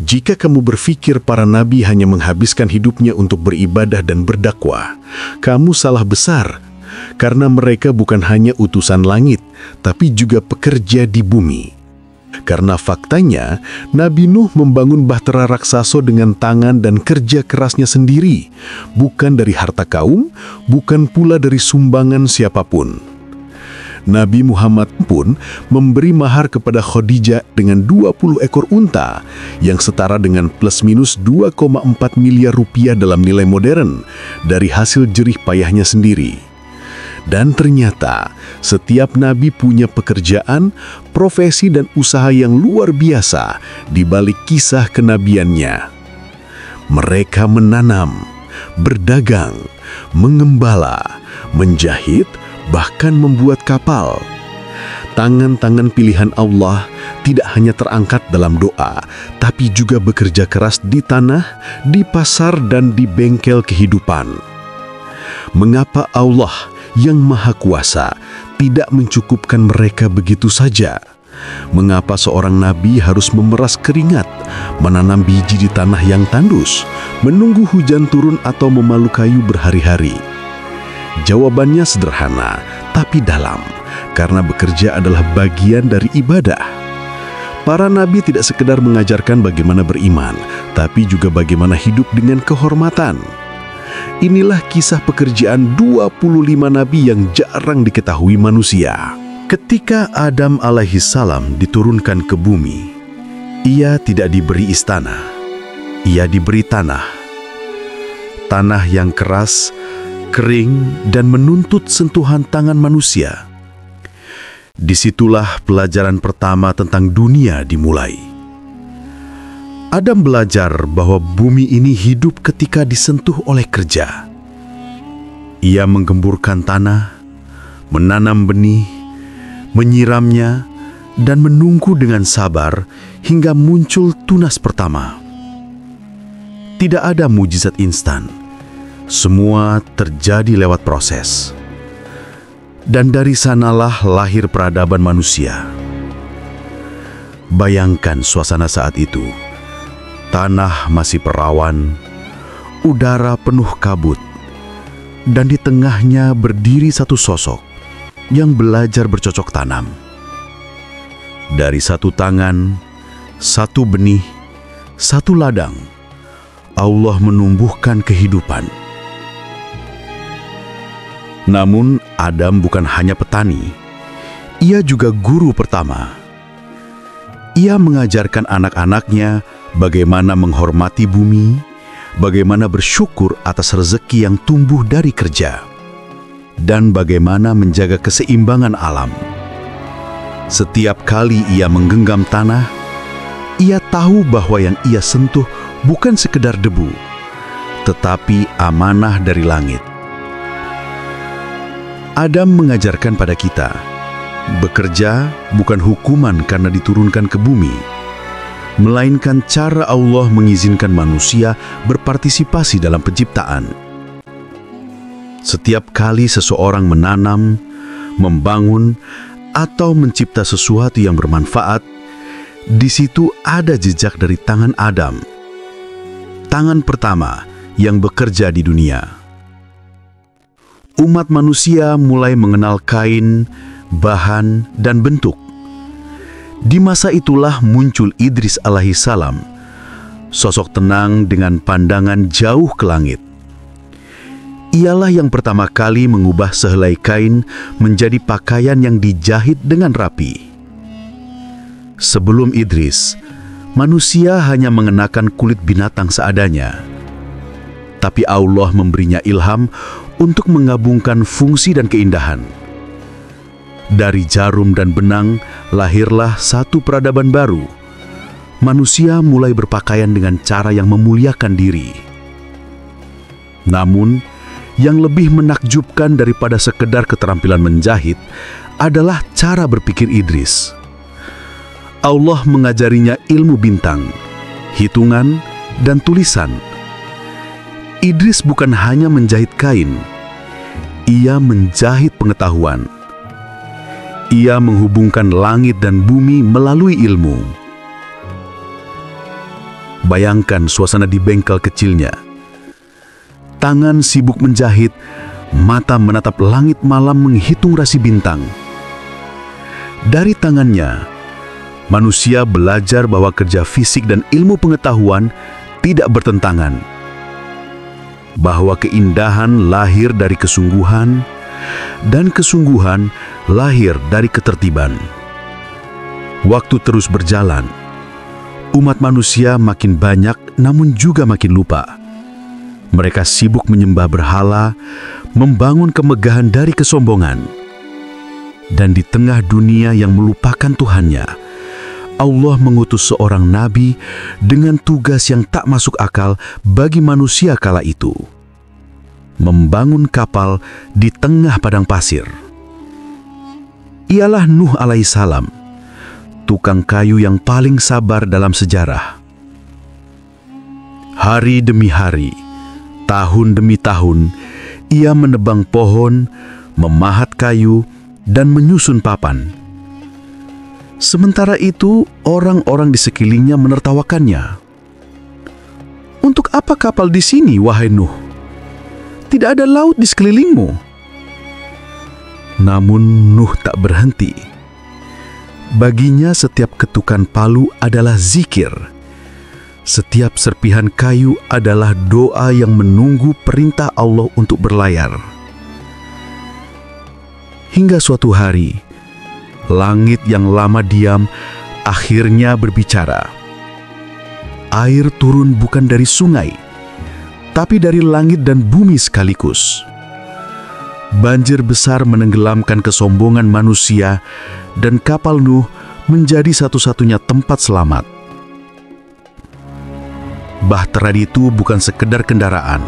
Jika kamu berpikir para nabi hanya menghabiskan hidupnya untuk beribadah dan berdakwah, kamu salah besar, karena mereka bukan hanya utusan langit, tapi juga pekerja di bumi. Karena faktanya, Nabi Nuh membangun bahtera raksasa dengan tangan dan kerja kerasnya sendiri, bukan dari harta kaum, bukan pula dari sumbangan siapapun. Nabi Muhammad pun memberi mahar kepada Khadijah dengan 20 ekor unta, yang setara dengan plus minus 2,4 miliar rupiah dalam nilai modern, dari hasil jerih payahnya sendiri. Dan ternyata, setiap nabi punya pekerjaan, profesi dan usaha yang luar biasa di balik kisah kenabiannya. Mereka menanam, berdagang, mengembala, menjahit, bahkan membuat kapal. Tangan-tangan pilihan Allah tidak hanya terangkat dalam doa, tapi juga bekerja keras di tanah, di pasar, dan di bengkel kehidupan. Mengapa Allah yang Maha Kuasa tidak mencukupkan mereka begitu saja? Mengapa seorang nabi harus memeras keringat, menanam biji di tanah yang tandus, menunggu hujan turun atau memalu kayu berhari-hari? Jawabannya sederhana, tapi dalam, karena bekerja adalah bagian dari ibadah. Para nabi tidak sekedar mengajarkan bagaimana beriman, tapi juga bagaimana hidup dengan kehormatan. Inilah kisah pekerjaan 25 nabi yang jarang diketahui manusia. Ketika Adam alaihissalam diturunkan ke bumi, ia tidak diberi istana, ia diberi tanah. Tanah yang keras, kering, dan menuntut sentuhan tangan manusia. Disitulah pelajaran pertama tentang dunia dimulai. Adam belajar bahwa bumi ini hidup ketika disentuh oleh kerja. Ia menggemburkan tanah, menanam benih, menyiramnya, dan menunggu dengan sabar hingga muncul tunas pertama. Tidak ada mujizat instan. Semua terjadi lewat proses. Dan dari sanalah lahir peradaban manusia. Bayangkan suasana saat itu. Tanah masih perawan, udara penuh kabut, dan di tengahnya berdiri satu sosok yang belajar bercocok tanam. Dari satu tangan, satu benih, satu ladang, Allah menumbuhkan kehidupan. Namun Adam bukan hanya petani, ia juga guru pertama. Ia mengajarkan anak-anaknya bagaimana menghormati bumi, bagaimana bersyukur atas rezeki yang tumbuh dari kerja, dan bagaimana menjaga keseimbangan alam. Setiap kali ia menggenggam tanah, ia tahu bahwa yang ia sentuh bukan sekedar debu, tetapi amanah dari langit. Adam mengajarkan pada kita, bekerja bukan hukuman karena diturunkan ke bumi, melainkan cara Allah mengizinkan manusia berpartisipasi dalam penciptaan. Setiap kali seseorang menanam, membangun, atau mencipta sesuatu yang bermanfaat, di situ ada jejak dari tangan Adam, tangan pertama yang bekerja di dunia. Umat manusia mulai mengenal kain, bahan, dan bentuk. Di masa itulah muncul Idris alaihissalam, sosok tenang dengan pandangan jauh ke langit. Ialah yang pertama kali mengubah sehelai kain menjadi pakaian yang dijahit dengan rapi. Sebelum Idris, manusia hanya mengenakan kulit binatang seadanya. Tapi Allah memberinya ilham untuk menggabungkan fungsi dan keindahan. Dari jarum dan benang lahirlah satu peradaban baru. Manusia mulai berpakaian dengan cara yang memuliakan diri. Namun, yang lebih menakjubkan daripada sekedar keterampilan menjahit adalah cara berpikir Idris. Allah mengajarinya ilmu bintang, hitungan, dan tulisan. Idris bukan hanya menjahit kain, ia menjahit pengetahuan. Ia menghubungkan langit dan bumi melalui ilmu. Bayangkan suasana di bengkel kecilnya. Tangan sibuk menjahit, mata menatap langit malam menghitung rasi bintang. Dari tangannya, manusia belajar bahwa kerja fisik dan ilmu pengetahuan tidak bertentangan. Bahwa keindahan lahir dari kesungguhan, dan kesungguhan lahir dari ketertiban. Waktu terus berjalan. Umat manusia makin banyak namun juga makin lupa. Mereka sibuk menyembah berhala, membangun kemegahan dari kesombongan. Dan di tengah dunia yang melupakan Tuhannya, Allah mengutus seorang nabi dengan tugas yang tak masuk akal bagi manusia kala itu. Membangun kapal di tengah padang pasir. Ialah Nuh alaihissalam, tukang kayu yang paling sabar dalam sejarah. Hari demi hari, tahun demi tahun, ia menebang pohon, memahat kayu, dan menyusun papan. Sementara itu, orang-orang di sekelilingnya menertawakannya. "Untuk apa kapal di sini, wahai Nuh? Tidak ada laut di sekelilingmu." Namun Nuh tak berhenti. Baginya setiap ketukan palu adalah zikir. Setiap serpihan kayu adalah doa yang menunggu perintah Allah untuk berlayar. Hingga suatu hari, langit yang lama diam akhirnya berbicara. Air turun bukan dari sungai, tapi dari langit dan bumi sekaligus. Banjir besar menenggelamkan kesombongan manusia, dan kapal Nuh menjadi satu-satunya tempat selamat. Bahtera itu bukan sekedar kendaraan.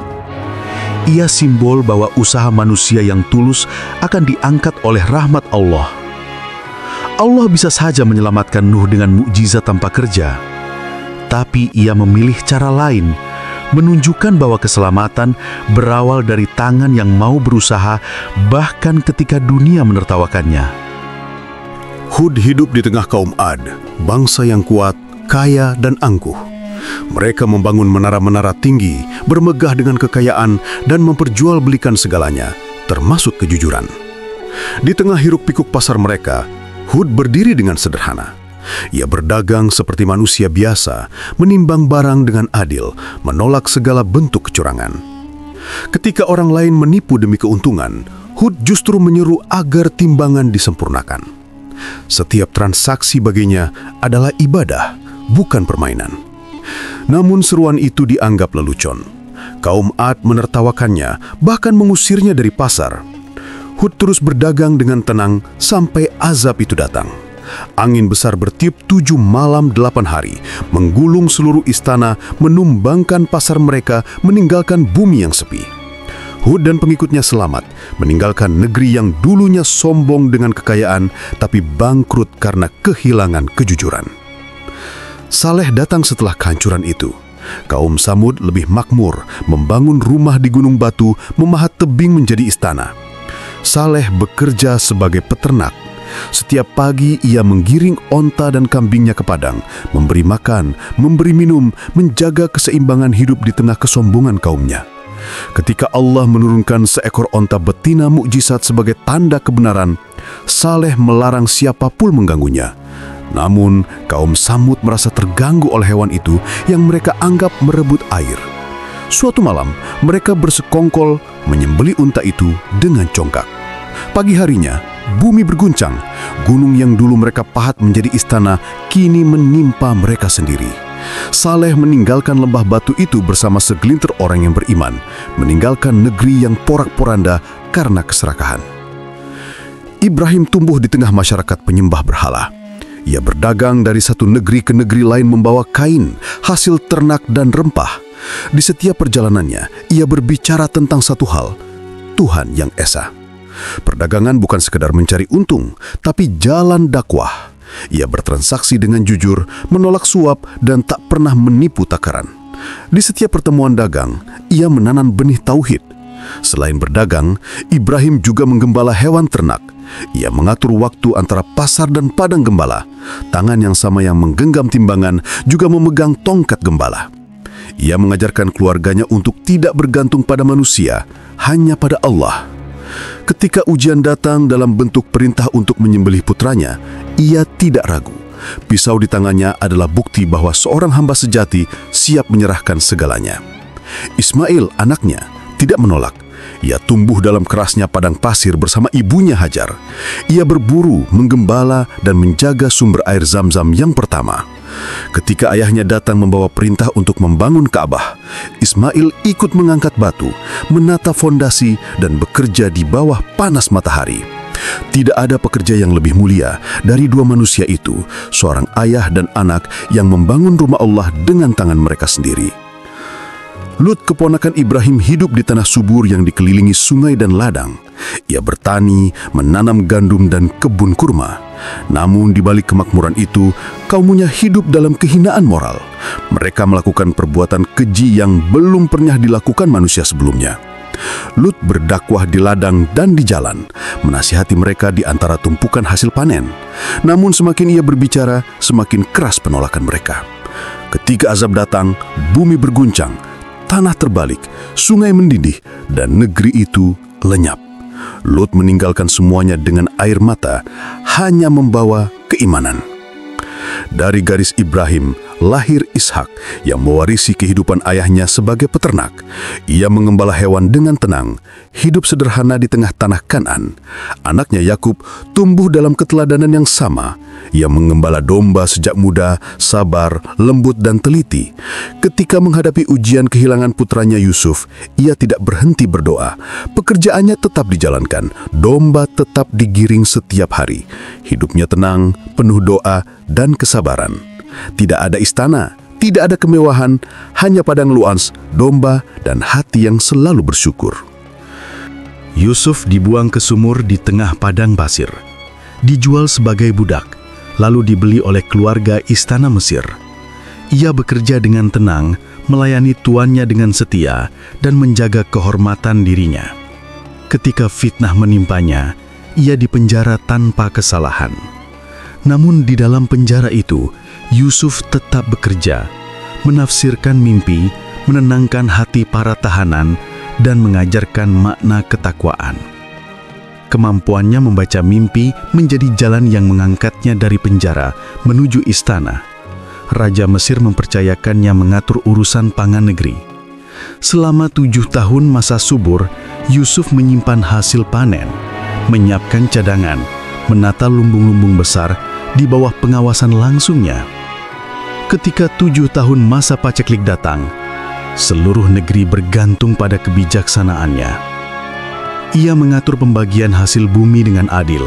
Ia simbol bahwa usaha manusia yang tulus akan diangkat oleh rahmat Allah. Allah bisa saja menyelamatkan Nuh dengan mukjizat tanpa kerja, tapi ia memilih cara lain, menunjukkan bahwa keselamatan berawal dari tangan yang mau berusaha bahkan ketika dunia menertawakannya. Hud hidup di tengah kaum Ad, bangsa yang kuat, kaya, dan angkuh. Mereka membangun menara-menara tinggi, bermegah dengan kekayaan, dan memperjualbelikan segalanya, termasuk kejujuran. Di tengah hiruk-pikuk pasar mereka, Hud berdiri dengan sederhana. Ia berdagang seperti manusia biasa, menimbang barang dengan adil, menolak segala bentuk kecurangan. Ketika orang lain menipu demi keuntungan, Hud justru menyeru agar timbangan disempurnakan. Setiap transaksi baginya adalah ibadah, bukan permainan. Namun seruan itu dianggap lelucon. Kaum Ad menertawakannya, bahkan mengusirnya dari pasar. Hud terus berdagang dengan tenang sampai azab itu datang. Angin besar bertiup 7 malam 8 hari, menggulung seluruh istana, menumbangkan pasar mereka, meninggalkan bumi yang sepi. Hud dan pengikutnya selamat, meninggalkan negeri yang dulunya sombong dengan kekayaan, tapi bangkrut karena kehilangan kejujuran. Saleh datang setelah kehancuran itu. Kaum Samud lebih makmur, membangun rumah di gunung batu, memahat tebing menjadi istana. Saleh bekerja sebagai peternak. Setiap pagi ia menggiring onta dan kambingnya ke padang, memberi makan, memberi minum, menjaga keseimbangan hidup di tengah kesombongan kaumnya. Ketika Allah menurunkan seekor onta betina mukjizat sebagai tanda kebenaran, Saleh melarang siapapun mengganggunya. Namun, kaum Samud merasa terganggu oleh hewan itu yang mereka anggap merebut air. Suatu malam, mereka bersekongkol menyembelih unta itu dengan congkak. Pagi harinya, bumi berguncang. Gunung yang dulu mereka pahat menjadi istana kini menimpa mereka sendiri. Saleh meninggalkan lembah batu itu bersama segelintir orang yang beriman, meninggalkan negeri yang porak-poranda karena keserakahan. Ibrahim tumbuh di tengah masyarakat penyembah berhala. Ia berdagang dari satu negeri ke negeri lain membawa kain, hasil ternak dan rempah. Di setiap perjalanannya, ia berbicara tentang satu hal, Tuhan yang Esa. Perdagangan bukan sekedar mencari untung, tapi jalan dakwah. Ia bertransaksi dengan jujur, menolak suap, dan tak pernah menipu takaran. Di setiap pertemuan dagang, ia menanam benih tauhid. Selain berdagang, Ibrahim juga menggembala hewan ternak. Ia mengatur waktu antara pasar dan padang gembala. Tangan yang sama yang menggenggam timbangan juga memegang tongkat gembala. Ia mengajarkan keluarganya untuk tidak bergantung pada manusia, hanya pada Allah. Ketika ujian datang dalam bentuk perintah untuk menyembelih putranya, ia tidak ragu. Pisau di tangannya adalah bukti bahwa seorang hamba sejati siap menyerahkan segalanya. Ismail, anaknya, tidak menolak. Ia tumbuh dalam kerasnya padang pasir bersama ibunya Hajar. Ia berburu, menggembala, dan menjaga sumber air Zam-Zam yang pertama. Ketika ayahnya datang membawa perintah untuk membangun Ka'bah, Ismail ikut mengangkat batu, menata fondasi, dan bekerja di bawah panas matahari. Tidak ada pekerja yang lebih mulia dari dua manusia itu, seorang ayah dan anak yang membangun rumah Allah dengan tangan mereka sendiri. Lut, keponakan Ibrahim, hidup di tanah subur yang dikelilingi sungai dan ladang. Ia bertani, menanam gandum dan kebun kurma. Namun di balik kemakmuran itu, kaumnya hidup dalam kehinaan moral. Mereka melakukan perbuatan keji yang belum pernah dilakukan manusia sebelumnya. Lut berdakwah di ladang dan di jalan, menasihati mereka di antara tumpukan hasil panen. Namun semakin ia berbicara, semakin keras penolakan mereka. Ketika azab datang, bumi berguncang, tanah terbalik, sungai mendidih, dan negeri itu lenyap. Lut meninggalkan semuanya dengan air mata, hanya membawa keimanan. Dari garis Ibrahim, lahir Ishak yang mewarisi kehidupan ayahnya sebagai peternak. Ia mengembala hewan dengan tenang, hidup sederhana di tengah tanah Kan'an. Anaknya Yakub tumbuh dalam keteladanan yang sama. Ia mengembala domba sejak muda, sabar, lembut, dan teliti. Ketika menghadapi ujian kehilangan putranya Yusuf, ia tidak berhenti berdoa. Pekerjaannya tetap dijalankan, domba tetap digiring setiap hari. Hidupnya tenang, penuh doa dan kesabaran. Tidak ada istana, tidak ada kemewahan, hanya padang luas, domba, dan hati yang selalu bersyukur. Yusuf dibuang ke sumur di tengah padang pasir, dijual sebagai budak, lalu dibeli oleh keluarga istana Mesir. Ia bekerja dengan tenang, melayani tuannya dengan setia, dan menjaga kehormatan dirinya. Ketika fitnah menimpanya, ia dipenjara tanpa kesalahan. Namun di dalam penjara itu, Yusuf tetap bekerja, menafsirkan mimpi, menenangkan hati para tahanan, dan mengajarkan makna ketakwaan. Kemampuannya membaca mimpi menjadi jalan yang mengangkatnya dari penjara menuju istana. Raja Mesir mempercayakannya mengatur urusan pangan negeri. Selama 7 tahun masa subur, Yusuf menyimpan hasil panen, menyiapkan cadangan, menata lumbung-lumbung besar di bawah pengawasan langsungnya. Ketika 7 tahun masa paceklik datang, seluruh negeri bergantung pada kebijaksanaannya. Ia mengatur pembagian hasil bumi dengan adil,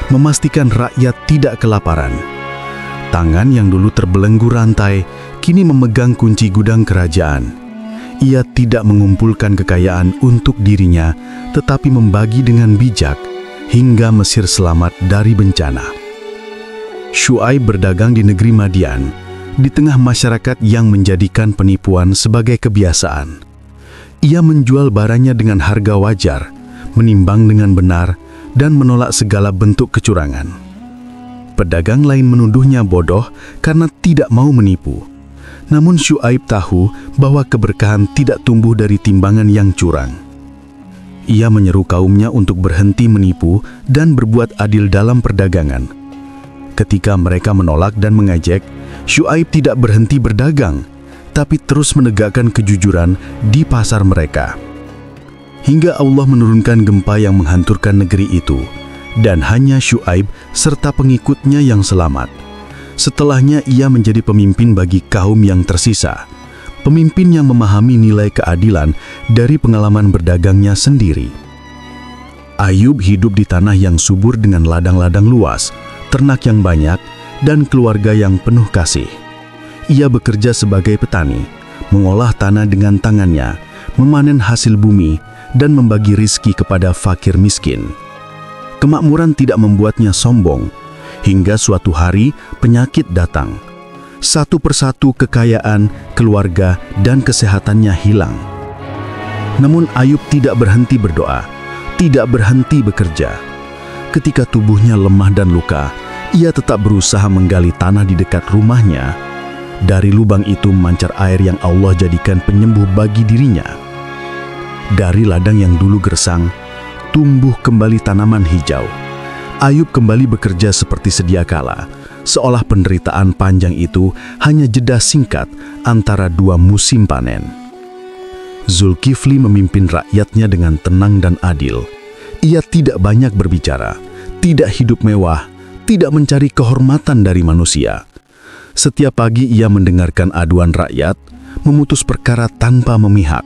memastikan rakyat tidak kelaparan. Tangan yang dulu terbelenggu rantai, kini memegang kunci gudang kerajaan. Ia tidak mengumpulkan kekayaan untuk dirinya, tetapi membagi dengan bijak, hingga Mesir selamat dari bencana. Syuaib berdagang di negeri Madian, di tengah masyarakat yang menjadikan penipuan sebagai kebiasaan. Ia menjual barangnya dengan harga wajar, menimbang dengan benar, dan menolak segala bentuk kecurangan. Pedagang lain menuduhnya bodoh karena tidak mau menipu. Namun Syuaib tahu bahwa keberkahan tidak tumbuh dari timbangan yang curang. Ia menyeru kaumnya untuk berhenti menipu dan berbuat adil dalam perdagangan. Ketika mereka menolak dan mengejek, Syuaib tidak berhenti berdagang, tapi terus menegakkan kejujuran di pasar mereka. Hingga Allah menurunkan gempa yang menghancurkan negeri itu, dan hanya Syuaib serta pengikutnya yang selamat. Setelahnya ia menjadi pemimpin bagi kaum yang tersisa, pemimpin yang memahami nilai keadilan dari pengalaman berdagangnya sendiri. Ayub hidup di tanah yang subur dengan ladang-ladang luas, ternak yang banyak, dan keluarga yang penuh kasih. Ia bekerja sebagai petani, mengolah tanah dengan tangannya, memanen hasil bumi, dan membagi rizki kepada fakir miskin. Kemakmuran tidak membuatnya sombong, hingga suatu hari penyakit datang. Satu persatu kekayaan, keluarga, dan kesehatannya hilang. Namun Ayub tidak berhenti berdoa, tidak berhenti bekerja. ketika tubuhnya lemah dan luka, ia tetap berusaha menggali tanah di dekat rumahnya. Dari lubang itu memancar air yang Allah jadikan penyembuh bagi dirinya. Dari ladang yang dulu gersang, tumbuh kembali tanaman hijau. Ayub kembali bekerja seperti sedia kala, seolah penderitaan panjang itu hanya jeda singkat antara dua musim panen. Zulkifli memimpin rakyatnya dengan tenang dan adil. Ia tidak banyak berbicara, tidak hidup mewah, tidak mencari kehormatan dari manusia. Setiap pagi ia mendengarkan aduan rakyat, memutus perkara tanpa memihak.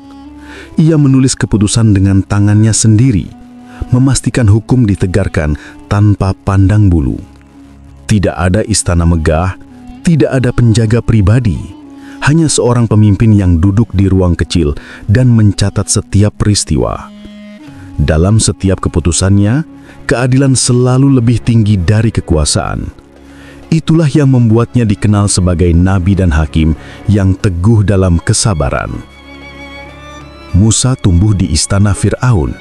Ia menulis keputusan dengan tangannya sendiri, memastikan hukum ditegakkan tanpa pandang bulu. Tidak ada istana megah, tidak ada penjaga pribadi, hanya seorang pemimpin yang duduk di ruang kecil dan mencatat setiap peristiwa. Dalam setiap keputusannya, keadilan selalu lebih tinggi dari kekuasaan. Itulah yang membuatnya dikenal sebagai nabi dan hakim yang teguh dalam kesabaran. Musa tumbuh di istana Fir'aun,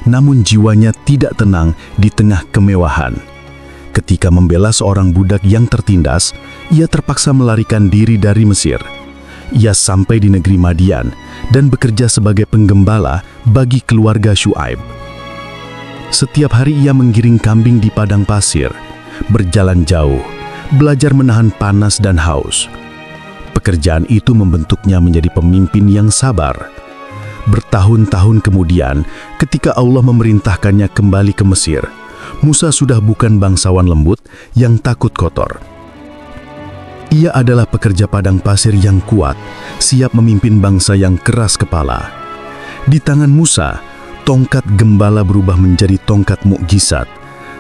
namun jiwanya tidak tenang di tengah kemewahan. Ketika membela seorang budak yang tertindas, ia terpaksa melarikan diri dari Mesir. Ia sampai di negeri Madian dan bekerja sebagai penggembala bagi keluarga Syuaib. Setiap hari ia menggiring kambing di padang pasir, berjalan jauh, belajar menahan panas dan haus. Pekerjaan itu membentuknya menjadi pemimpin yang sabar. Bertahun-tahun kemudian, ketika Allah memerintahkannya kembali ke Mesir, Musa sudah bukan bangsawan lembut yang takut kotor. Ia adalah pekerja padang pasir yang kuat, siap memimpin bangsa yang keras kepala. Di tangan Musa, tongkat gembala berubah menjadi tongkat mukjizat,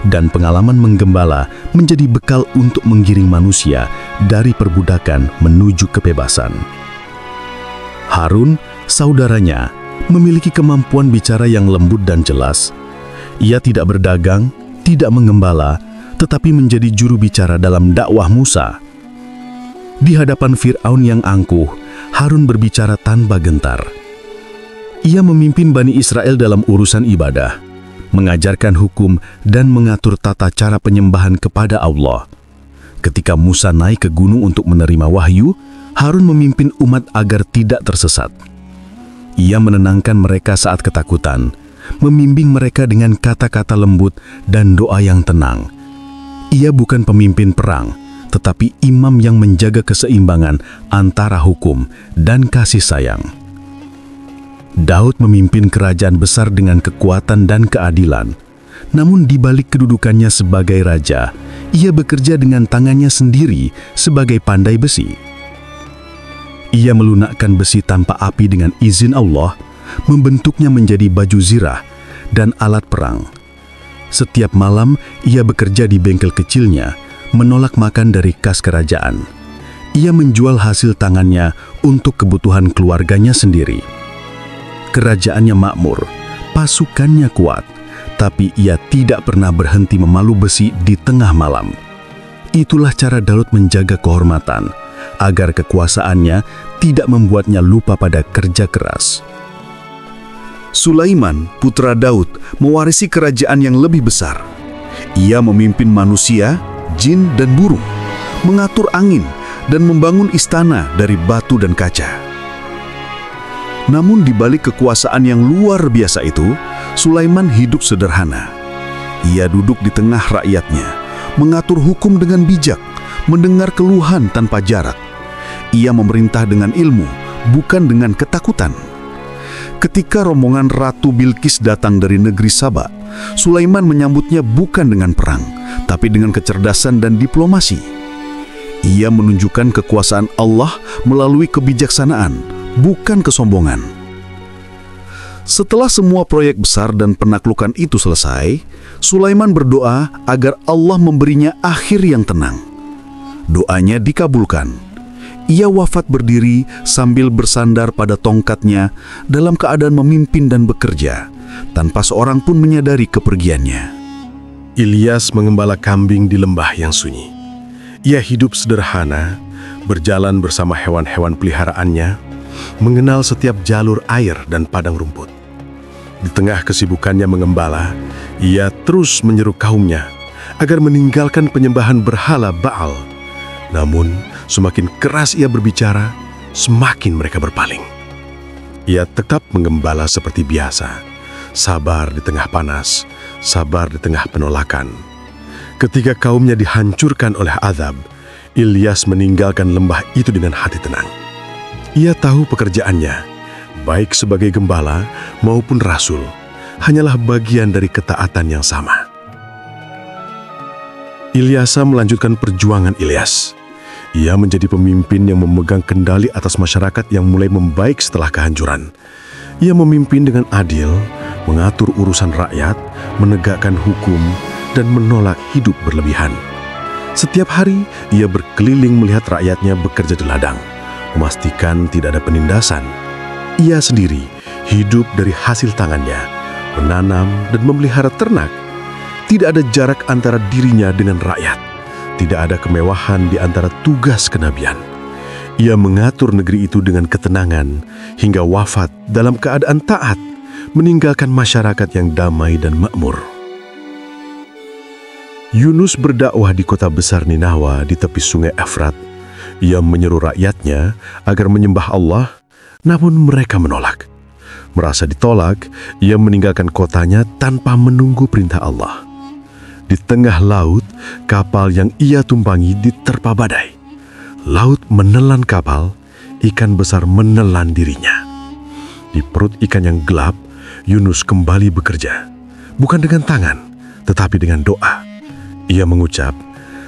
dan pengalaman menggembala menjadi bekal untuk menggiring manusia dari perbudakan menuju kebebasan. Harun, saudaranya, memiliki kemampuan bicara yang lembut dan jelas. Ia tidak berdagang, tidak menggembala, tetapi menjadi juru bicara dalam dakwah Musa. Di hadapan Fir'aun yang angkuh, Harun berbicara tanpa gentar. Ia memimpin Bani Israel dalam urusan ibadah, mengajarkan hukum dan mengatur tata cara penyembahan kepada Allah. Ketika Musa naik ke gunung untuk menerima wahyu, Harun memimpin umat agar tidak tersesat. Ia menenangkan mereka saat ketakutan, membimbing mereka dengan kata-kata lembut dan doa yang tenang. Ia bukan pemimpin perang, tetapi imam yang menjaga keseimbangan antara hukum dan kasih sayang. Daud memimpin kerajaan besar dengan kekuatan dan keadilan. Namun di balik kedudukannya sebagai raja, ia bekerja dengan tangannya sendiri sebagai pandai besi. Ia melunakkan besi tanpa api dengan izin Allah, membentuknya menjadi baju zirah dan alat perang. Setiap malam, ia bekerja di bengkel kecilnya, menolak makan dari kas kerajaan. Ia menjual hasil tangannya untuk kebutuhan keluarganya sendiri. Kerajaannya makmur, pasukannya kuat, tapi ia tidak pernah berhenti memalu besi di tengah malam. Itulah cara Daud menjaga kehormatan, agar kekuasaannya tidak membuatnya lupa pada kerja keras. Sulaiman, putra Daud, mewarisi kerajaan yang lebih besar. Ia memimpin manusia, jin, dan burung, mengatur angin, dan membangun istana dari batu dan kaca. Namun di balik kekuasaan yang luar biasa itu, Sulaiman hidup sederhana. Ia duduk di tengah rakyatnya, mengatur hukum dengan bijak, mendengar keluhan tanpa jarak. Ia memerintah dengan ilmu, bukan dengan ketakutan. Ketika rombongan Ratu Bilqis datang dari negeri Saba, Sulaiman menyambutnya bukan dengan perang, tapi dengan kecerdasan dan diplomasi. Ia menunjukkan kekuasaan Allah melalui kebijaksanaan, bukan kesombongan. Setelah semua proyek besar dan penaklukan itu selesai, Sulaiman berdoa agar Allah memberinya akhir yang tenang. Doanya dikabulkan. Ia wafat berdiri sambil bersandar pada tongkatnya dalam keadaan memimpin dan bekerja, tanpa seorang pun menyadari kepergiannya. Ilyas mengembala kambing di lembah yang sunyi. Ia hidup sederhana, berjalan bersama hewan-hewan peliharaannya, mengenal setiap jalur air dan padang rumput. Di tengah kesibukannya mengembala, Ia terus menyeru kaumnya agar meninggalkan penyembahan berhala Baal. Namun, semakin keras ia berbicara, semakin mereka berpaling. Ia tetap menggembala seperti biasa, sabar di tengah panas, sabar di tengah penolakan. Ketika kaumnya dihancurkan oleh azab, Ilyas meninggalkan lembah itu dengan hati tenang. Ia tahu pekerjaannya, baik sebagai gembala maupun rasul, hanyalah bagian dari ketaatan yang sama. Ilyasa melanjutkan perjuangan Ilyas. Ia menjadi pemimpin yang memegang kendali atas masyarakat yang mulai membaik setelah kehancuran. Ia memimpin dengan adil, mengatur urusan rakyat, menegakkan hukum, dan menolak hidup berlebihan. Setiap hari, ia berkeliling melihat rakyatnya bekerja di ladang, memastikan tidak ada penindasan. Ia sendiri hidup dari hasil tangannya, menanam dan memelihara ternak. Tidak ada jarak antara dirinya dengan rakyat. Tidak ada kemewahan di antara tugas kenabian. Ia mengatur negeri itu dengan ketenangan hingga wafat dalam keadaan taat, meninggalkan masyarakat yang damai dan makmur. Yunus berdakwah di kota besar Ninawa di tepi sungai Efrat. Ia menyeru rakyatnya agar menyembah Allah, namun mereka menolak. Merasa ditolak, ia meninggalkan kotanya tanpa menunggu perintah Allah. Di tengah laut, kapal yang ia tumpangi diterpa badai. Laut menelan kapal, ikan besar menelan dirinya. Di perut ikan yang gelap, Yunus kembali bekerja. Bukan dengan tangan, tetapi dengan doa. Ia mengucap,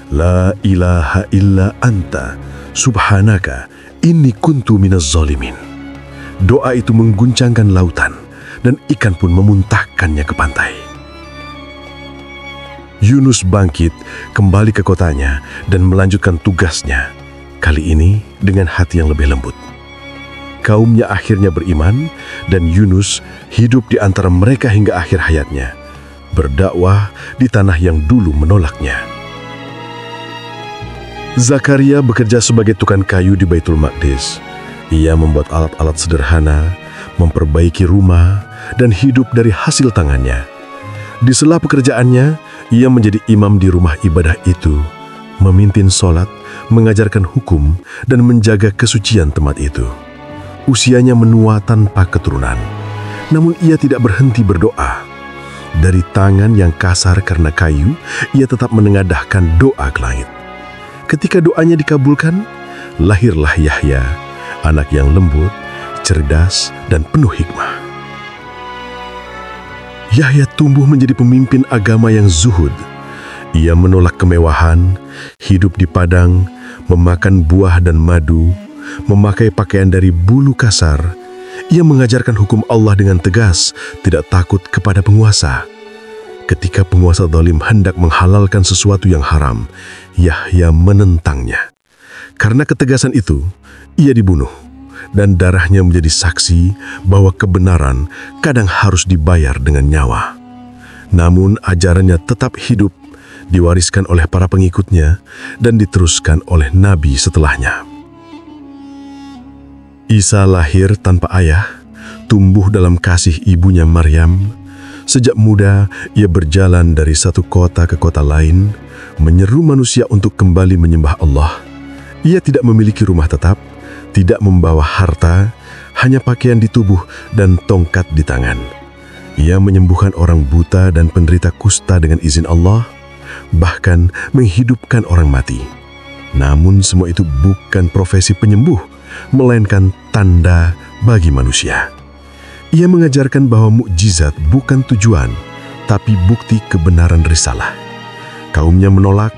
La ilaha illa anta, subhanaka, inni kuntu minaz zalimin. Doa itu mengguncangkan lautan, dan ikan pun memuntahkannya ke pantai. Yunus bangkit, kembali ke kotanya, dan melanjutkan tugasnya, kali ini dengan hati yang lebih lembut. Kaumnya akhirnya beriman, dan Yunus hidup di antara mereka hingga akhir hayatnya, berdakwah di tanah yang dulu menolaknya. Zakaria bekerja sebagai tukang kayu di Baitul Maqdis. Ia membuat alat-alat sederhana, memperbaiki rumah, dan hidup dari hasil tangannya. Di sela pekerjaannya, ia menjadi imam di rumah ibadah itu, memimpin sholat, mengajarkan hukum, dan menjaga kesucian tempat itu. Usianya menua tanpa keturunan, namun ia tidak berhenti berdoa. Dari tangan yang kasar karena kayu, ia tetap menengadahkan doa ke langit. Ketika doanya dikabulkan, lahirlah Yahya, anak yang lembut, cerdas, dan penuh hikmah. Yahya tumbuh menjadi pemimpin agama yang zuhud. Ia menolak kemewahan, hidup di padang, memakan buah dan madu, memakai pakaian dari bulu kasar. Ia mengajarkan hukum Allah dengan tegas, tidak takut kepada penguasa. Ketika penguasa zalim hendak menghalalkan sesuatu yang haram, Yahya menentangnya. Karena ketegasan itu, ia dibunuh. Dan darahnya menjadi saksi bahwa kebenaran kadang harus dibayar dengan nyawa. Namun ajarannya tetap hidup, diwariskan oleh para pengikutnya, dan diteruskan oleh nabi setelahnya. Isa lahir tanpa ayah, tumbuh dalam kasih ibunya Maryam. Sejak muda, ia berjalan dari satu kota ke kota lain, menyeru manusia untuk kembali menyembah Allah. Ia tidak memiliki rumah tetap, tidak membawa harta, hanya pakaian di tubuh dan tongkat di tangan. Ia menyembuhkan orang buta dan penderita kusta dengan izin Allah, bahkan menghidupkan orang mati. Namun semua itu bukan profesi penyembuh, melainkan tanda bagi manusia. Ia mengajarkan bahwa mukjizat bukan tujuan, tapi bukti kebenaran risalah. Kaumnya menolak,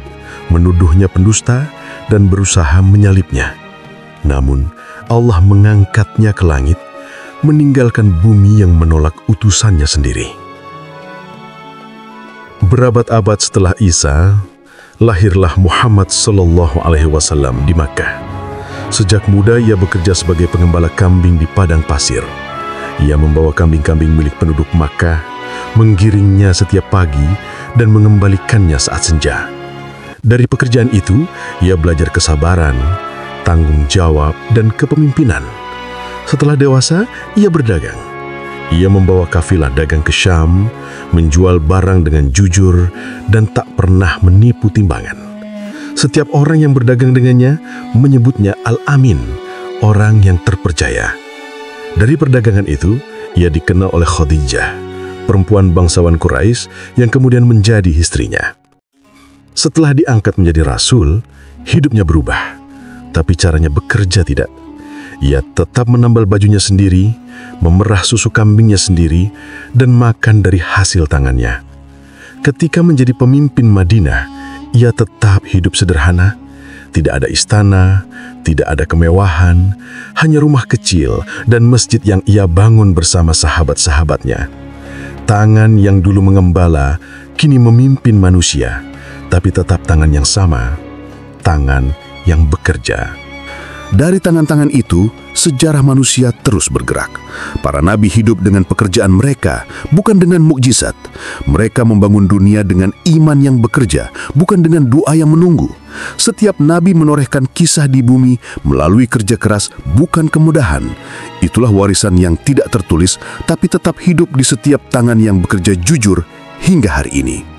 menuduhnya pendusta, dan berusaha menyalibnya. Namun, Allah mengangkatnya ke langit, meninggalkan bumi yang menolak utusannya sendiri. Berabad-abad setelah Isa, lahirlah Muhammad SAW di Makkah. Sejak muda ia bekerja sebagai pengembala kambing di padang pasir. Ia membawa kambing-kambing milik penduduk Makkah, menggiringnya setiap pagi, dan mengembalikannya saat senja. Dari pekerjaan itu, ia belajar kesabaran, tanggung jawab, dan kepemimpinan. Setelah dewasa, ia berdagang. Ia membawa kafilah dagang ke Syam, menjual barang dengan jujur, dan tak pernah menipu timbangan. Setiap orang yang berdagang dengannya menyebutnya Al-Amin, orang yang terpercaya. Dari perdagangan itu, ia dikenal oleh Khadijah, perempuan bangsawan Quraisy yang kemudian menjadi istrinya. Setelah diangkat menjadi rasul, hidupnya berubah, tapi caranya bekerja tidak. Ia tetap menambal bajunya sendiri, memerah susu kambingnya sendiri, dan makan dari hasil tangannya. Ketika menjadi pemimpin Madinah, ia tetap hidup sederhana. Tidak ada istana, tidak ada kemewahan, hanya rumah kecil dan masjid yang ia bangun bersama sahabat-sahabatnya. Tangan yang dulu mengembala, kini memimpin manusia, tapi tetap tangan yang sama, tangan yang bekerja. Dari tangan-tangan itu, sejarah manusia terus bergerak. Para nabi hidup dengan pekerjaan mereka, bukan dengan mukjizat. Mereka membangun dunia dengan iman yang bekerja, bukan dengan doa yang menunggu. Setiap nabi menorehkan kisah di bumi melalui kerja keras, bukan kemudahan. Itulah warisan yang tidak tertulis, tapi tetap hidup di setiap tangan yang bekerja jujur hingga hari ini.